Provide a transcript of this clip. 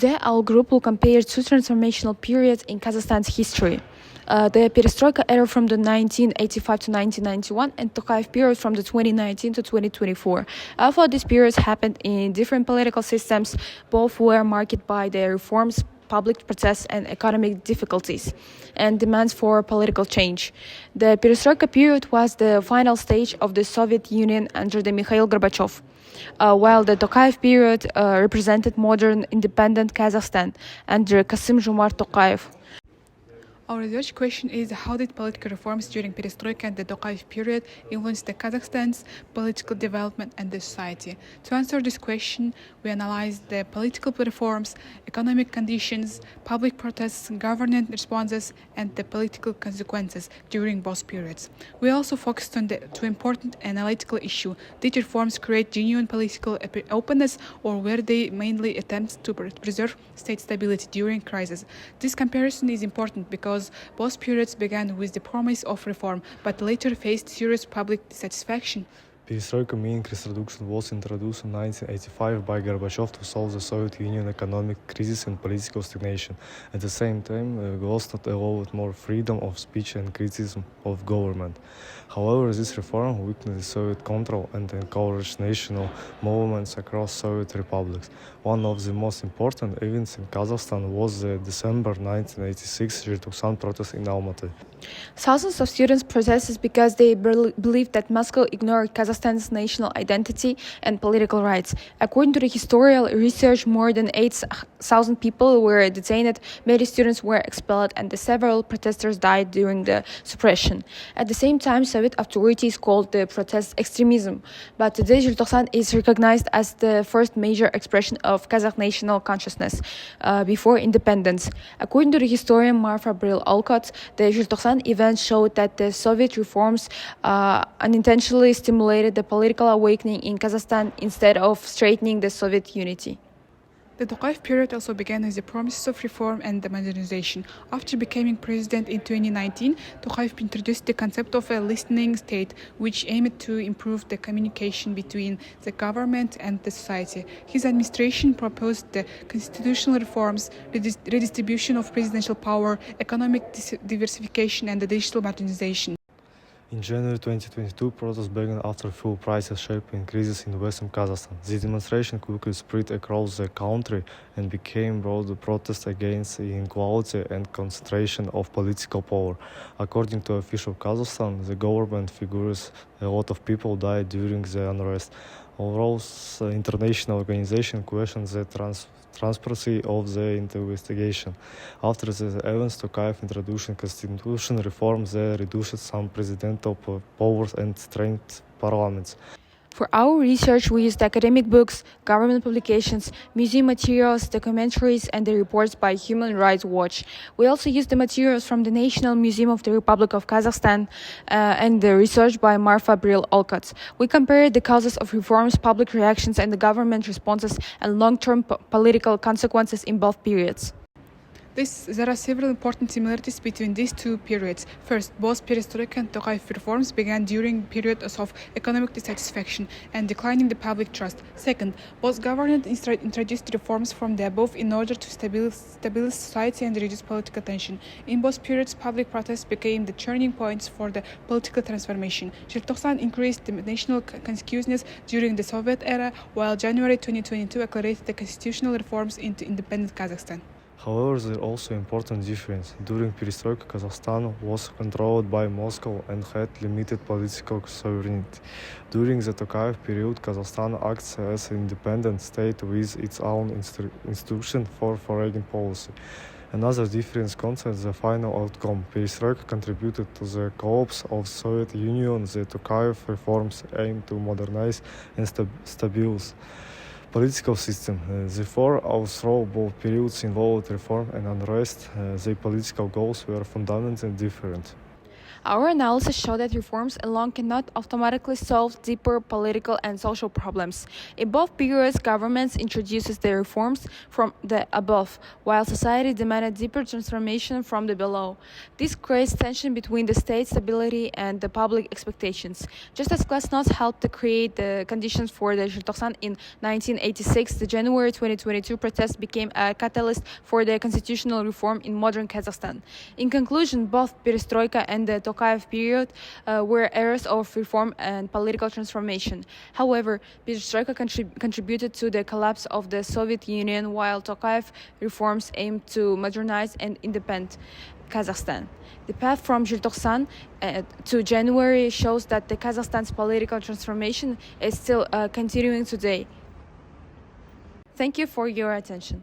Today, our group will compare two transformational periods in Kazakhstan's history. The Perestroika era from the 1985 to 1991 and Tokayev period from the 2019 to 2024. Although these periods happened in different political systems, both were marked by their reforms, public protests and economic difficulties and demands for political change. The Perestroika period was the final stage of the Soviet Union under the Mikhail Gorbachev, while the Tokayev period represented modern independent Kazakhstan under Kassym-Jomart Tokayev. Our research question is, how did political reforms during Perestroika and the Tokayev period influence the Kazakhstan's political development and the society? To answer this question, we analyzed the political reforms, economic conditions, public protests, government responses, and the political consequences during both periods. We also focused on the two important analytical issues: did reforms create genuine political openness, or were they mainly attempts to preserve state stability during crisis? This comparison is important because both periods began with the promise of reform, but later faced serious public dissatisfaction. Perestroika meaning reduction was introduced in 1985 by Gorbachev to solve the Soviet Union economic crisis and political stagnation. At the same time, Glasnost allowed more freedom of speech and criticism of government. However, this reform weakened the Soviet control and encouraged national movements across Soviet republics. One of the most important events in Kazakhstan was the December 1986 Желтоқсан protest in Almaty. Thousands of students protested because they believed that Moscow ignored Kazakhstan's national identity and political rights. According to the historical research, more than 8,000 people were detained, many students were expelled, and several protesters died during the suppression. At the same time, Soviet authorities called the protest extremism. But today, Желтоқсан is recognized as the first major expression of Kazakh national consciousness before independence. According to the historian Marfa Bril-Alkot, the Желтоқсан event showed that the Soviet reforms unintentionally stimulated the political awakening in Kazakhstan instead of straightening the Soviet unity. The Tokayev period also began with the promises of reform and the modernization. After becoming president in 2019, Tokayev introduced the concept of a listening state, which aimed to improve the communication between the government and the society. His administration proposed the constitutional reforms, redistribution of presidential power, economic diversification, and the digital modernization. In January 2022, protests began after fuel prices sharp increases in western Kazakhstan. The demonstration quickly spread across the country and became broad protests against inequality and concentration of political power. According to official Kazakhstan, the government figures a lot of people died during the unrest. Overall, the international organization questioned the transparency of the investigation. After the events, Tokayev introduced constitutional reforms that reduced some presidential powers and strengthened parliaments. For our research, we used academic books, government publications, museum materials, documentaries, and the reports by Human Rights Watch. We also used the materials from the National Museum of the Republic of Kazakhstan and the research by Marfa Bril-Alkot. We compared the causes of reforms, public reactions, and the government responses and long-term political consequences in both periods. There are several important similarities between these two periods. First, both Perestroika and Tokayev reforms began during periods of economic dissatisfaction and declining the public trust. Second, both governments introduced reforms from the above in order to stabilize society and reduce political tension. In both periods, public protests became the turning points for the political transformation. Желтоқсан increased the national consciousness during the Soviet era, while January 2022 accelerated the constitutional reforms into independent Kazakhstan. However, there is also important difference. During Perestroika, Kazakhstan was controlled by Moscow and had limited political sovereignty. During the Tokayev period, Kazakhstan acts as an independent state with its own institution for foreign policy. Another difference concerns the final outcome. Perestroika contributed to the collapse of the Soviet Union. The Tokayev reforms aimed to modernize and stabilize political system. Therefore, although both periods involved reform and unrest, their political goals were fundamentally different. Our analysis showed that reforms alone cannot automatically solve deeper political and social problems. In both periods, governments introduced the reforms from the above, while society demanded deeper transformation from the below. This creates tension between the state stability and the public expectations. Just as Glasnost helped to create the conditions for the Желтоқсан in 1986, the January 2022 protest became a catalyst for the constitutional reform in modern Kazakhstan. In conclusion, both perestroika and the Tokayev period were eras of reform and political transformation. However, perestroika contributed to the collapse of the Soviet Union, while Tokayev reforms aimed to modernize and independent Kazakhstan. The path from Желтоқсан to January shows that the Kazakhstan's political transformation is still continuing today. Thank you for your attention.